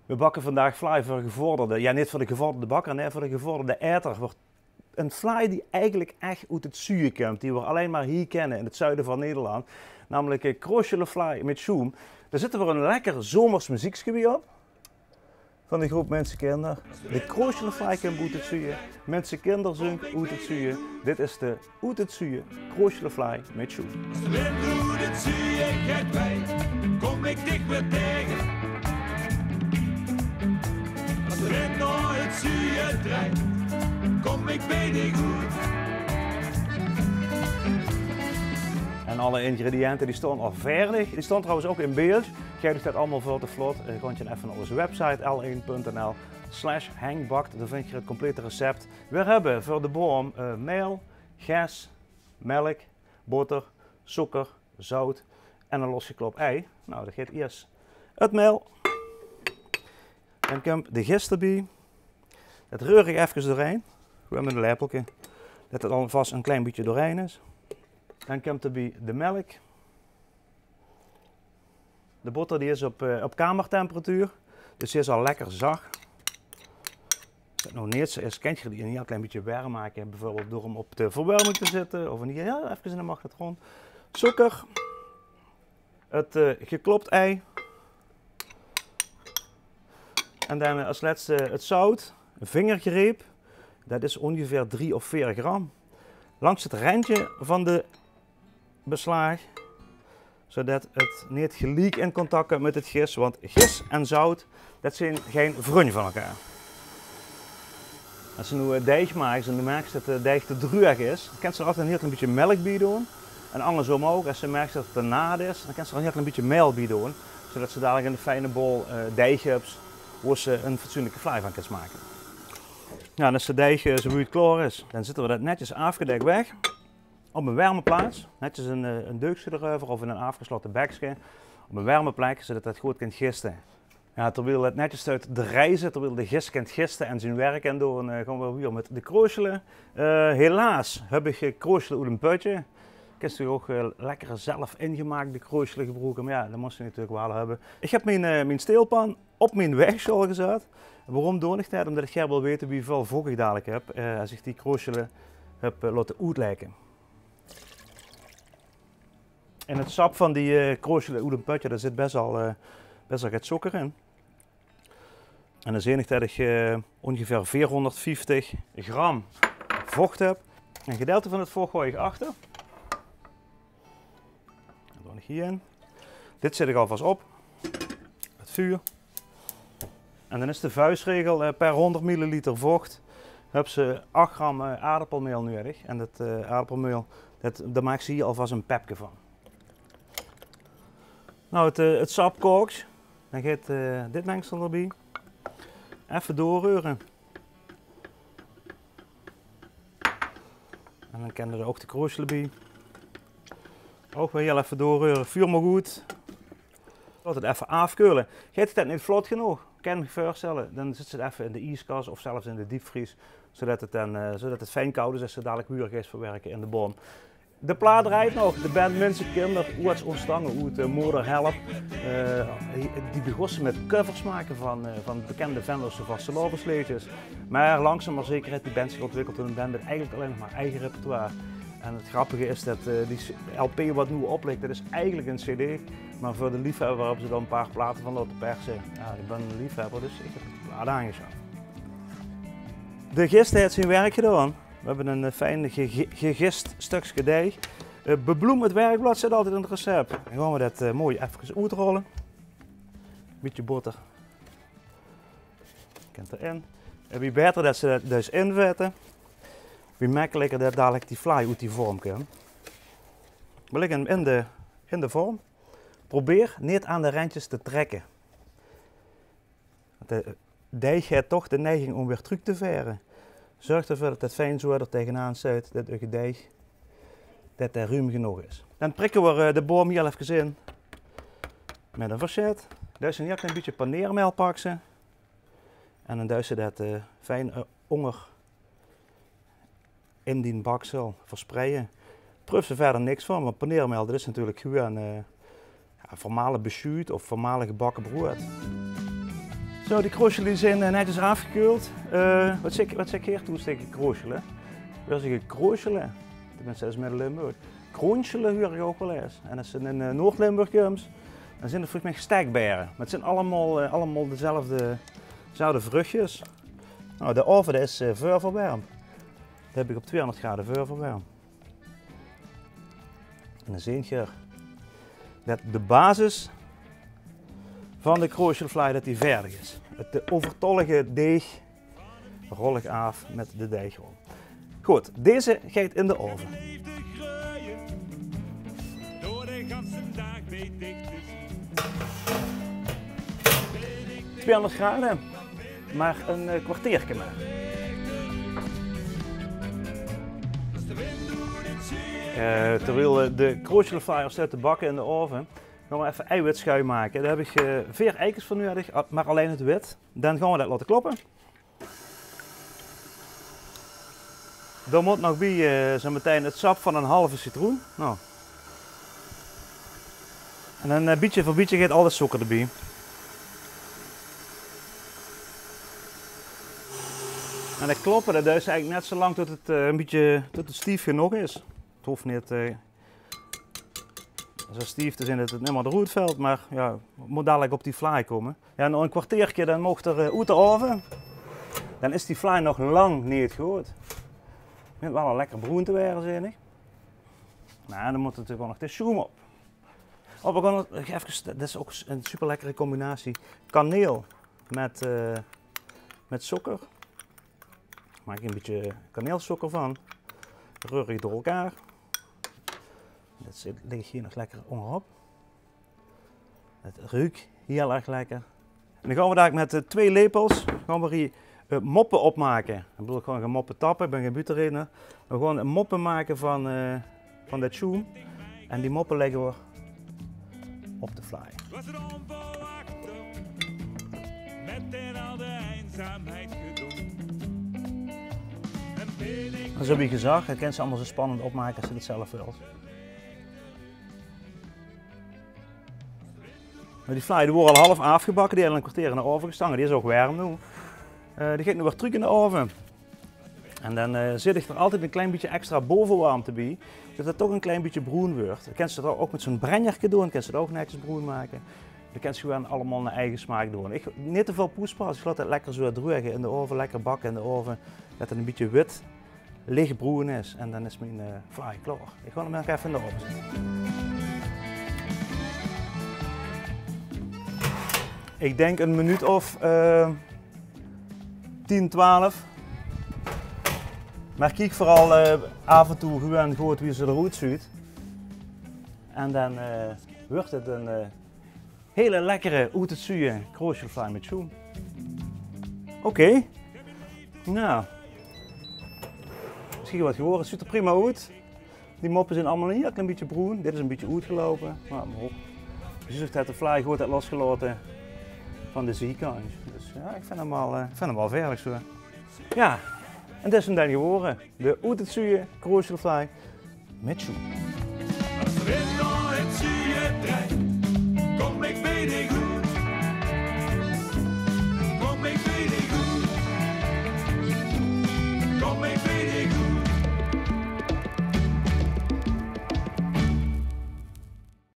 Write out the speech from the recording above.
We bakken vandaag fly voor gevorderde, ja niet voor de gevorderde bakker, nee voor de gevorderde eter. Een fly die eigenlijk echt uit het zuiden komt, die we alleen maar hier kennen in het zuiden van Nederland. Namelijk Kroosje fly met zoom. Daar zitten we een lekker zomers muziekgebied op. Van de groep Mensen Kinder. De Kroosje fly komt uit het zuiden. Mensen Kinder zingen uit het zuiden. Dit is de uit het zuiden Kroosje fly met zoom. Als de wind uit het zuiden gaat bij, kom ik dicht weer tegen. Als de wind naar het zuiden draait, kom ik bij die goed. En alle ingrediënten die stonden al verdig. Die stond trouwens ook in beeld. Geef dat allemaal veel te vlot. Ga je even naar onze website l1.nl/hengbakt. Daar vind je het complete recept. We hebben voor de boom meel, gas, melk, boter, suiker, zout en een losgeklopt ei. Nou, dat geeft eerst het meel. Dan komt de gist erbij. Dat reur ik even doorheen. Gewoon met een lepeltje. Dat het alvast een klein beetje doorheen is. Dan komt erbij de melk. De boter die is op kamertemperatuur, dus die is al lekker zacht. Als het nog niet zo is, kan je die een heel klein beetje warm maken, bijvoorbeeld door hem op de verwarming te zetten of heel even in de magnetron. Suiker, het geklopt ei en dan als laatste het zout, een vingergreep, dat is ongeveer 3 of 4 gram. Langs het randje van de beslag, zodat het niet gelijk in contact komt met het gist, want gist en zout, dat zijn geen vrienden van elkaar. Als je nu deeg maakt en je merkt dat de deeg te druig is, dan kan je er altijd een heel klein beetje melk bij doen. En andersom ook, als je merkt dat het te naad is, dan kan je er een heel klein beetje meel bij doen, zodat ze dadelijk in een fijne bol deeg hebt, waar ze een fatsoenlijke fly van kan maken. Nou, als de deeg zo goed klaar is, dan zetten we dat netjes afgedekt weg. Op een warme plaats, netjes een deukje erover of in een afgesloten bekje. Op een warme plek, zodat het goed kan gisten. Ja, terwijl het netjes uit de reizen, terwijl de gist kan gisten en zijn werk en doen, gaan we weer met de kroosjelen. Helaas heb ik kroosjelen uit een putje. Ik heb ook lekker zelf ingemaakte kroosjelen gebruiken, maar ja, dat moest je natuurlijk wel hebben. Ik heb mijn steelpan op mijn wegschool gezet. Waarom doe ik dat? Omdat ik graag wil weten wie veel vocht ik dadelijk heb als ik die kroosjelen heb laten uitlekken. In het sap van die kroosjelen uit een putje, daar zit best wel wat suiker in. En dan zie ik dat ik ongeveer 450 gram vocht heb. Een gedeelte van het vocht gooi ik achter. Dat doe ik hierin. Dit zet ik alvast op. Het vuur. En dan is de vuistregel per 100 milliliter vocht heb ze 8 gram aardappelmeel nodig. En dat aardappelmeel, daar maak ze hier alvast een pepje van. Nou, het sap kookt. Dan gaat dit mengsel erbij. Even doorreuren. En dan kennen er ook de kroosjelen bij. Ook weer heel even doorreuren. Vuur maar goed. Laat het even afkeulen. Gaat het niet vlot genoeg, kan je me voorstellen, dan zit het even in de ijskast of zelfs in de diepvries. Zodat het fijn koud is als het dadelijk weer gaat verwerken in de boom. De plaat draait nog, de band Mensen Kinder, hoe ontstangen, hoe het moeder helpt. Die begonnen met covers maken van bekende Venlose vastelovensleetjes. Maar langzaam maar zeker heeft die band zich ontwikkeld tot een band met eigenlijk alleen nog maar eigen repertoire. En het grappige is dat die LP wat nu oplikt, dat is eigenlijk een CD. Maar voor de liefhebber hebben ze dan een paar platen van laten persen. Ja, ik ben een liefhebber, dus ik heb de plaat aangeschaft. De gist heeft zijn werk gedaan. We hebben een fijn gegist stukje deeg. Bebloem het werkblad zit altijd in het recept. Dan gaan we dat mooi even uitrollen. Een beetje boter. Kent erin. Wie beter dat ze dat dus invetten, wie makkelijker dat dadelijk die fly uit die vorm komt. We liggen in de vorm. Probeer niet aan de randjes te trekken. De deeg heeft toch de neiging om weer terug te veren. Zorg ervoor dat het fijn zo er tegenaan zit, dat de deeg dat er ruim genoeg is. Dan prikken we de boom heel even in met een verset. Dus een heel klein beetje paneermeel pakken. En dan duizen dat fijn onder in die baksel verspreiden. Proef er verder niks van, want paneermeel dat is natuurlijk gewoon voormalig beschuit of voormalig gebakken brood. Zo, die kroosjes zijn netjes afgekeuld. Wat zeg ik hier toen steken kroosjelen? Wil zeggen kroosjelen? Tenminste, dat is Midden-Limburg. Kroonsjelen hoor ik ook wel eens. En als ze in Noord-Limburg komt, dan zijn het volgens mij stekberen. Maar het zijn allemaal dezelfde vruchtjes. Nou, de oven is vuur verwarmd. Dat heb ik op 200 graden vuur verwarmd. En dan zie je dat de basis van de kroosjelfly dat die verdig is. Het overtollige deeg rol ik af met de deegrol. Goed, deze gaat in de oven. 200 graden, maar een kwartiertje maar. Terwijl de kroosjelfly staat te bakken in de oven, gaan we even eiwitschuim maken. Daar heb ik 4 eikens voor nodig, maar alleen het wit. Dan gaan we dat laten kloppen. Dan moet nog bij zo meteen het sap van een halve citroen. Nou. En dan beetje voor beetje gaat al de suiker erbij. En dat kloppen dat dus eigenlijk net zo lang tot het stief genoeg is. Het hoeft niet zo stief te zijn dat het niet meer eruit valt, maar ja, het moet dadelijk op die fly komen. Ja, nog een kwartiertje dan mocht er uit de oven. Dan is die fly nog lang niet goed. Het moet wel een lekker bruin te worden, zeg ik. Nou, dan moet er natuurlijk wel nog de schoen op. We gaan even, dat is ook een super lekkere combinatie. Kaneel met suiker. Daar maak ik een beetje kaneelsuiker van. Reur ik door elkaar. Dat ligt hier nog lekker onderop. Het ruikt heel erg lekker. En dan gaan we daar met 2 lepels gaan we hier moppen opmaken. Ik bedoel, gewoon gaan moppen tappen, ik ben geen buurtrainer. We gaan een moppen maken van dat schoen. En die moppen leggen we op de fly. Was er onverwacht met in al de eenzaamheid gedoemd. En ben ik Zo heb je gezag, het kan ze allemaal zo spannend opmaken als je het zelf wilt. Maar die fly die wordt al half afgebakken, die hebben een kwartier in de oven gestangen, die is ook warm nu. Die gaat nu weer terug in de oven. En dan zit ik er altijd een klein beetje extra bovenwarmte bij, zodat het toch een klein beetje bruin wordt. Je kan ze er ook met zo'n brenjertje doen, je kan ze er ook netjes bruin maken. Je kan ze gewoon allemaal naar eigen smaak doen. Niet te veel poespas, ik laat het lekker zo drogen in de oven, lekker bakken in de oven. Dat het een beetje wit, lichtbruin is en dan is mijn fly klaar. Ik ga hem nog even in de oven zetten. Ik denk een minuut of 10, 12. Maar kijk vooral af en toe gewoon goed wie ze eruit ziet. En dan wordt het een hele lekkere uit het zuien kroosjelfly met schoen. Oké. Nou. Misschien wat geworden. Het ziet er prima uit. Die moppen zijn allemaal een heel klein beetje bruin. Dit is een beetje uitgelopen. Nou, maar op. Je ziet dat de fly goed heeft losgelaten van de zijkant. Dus ja, ik vind hem wel verlig zo. Ja. En dat is hem dan geworden. De uit het zuien kroosjelfly met schoen. als de wind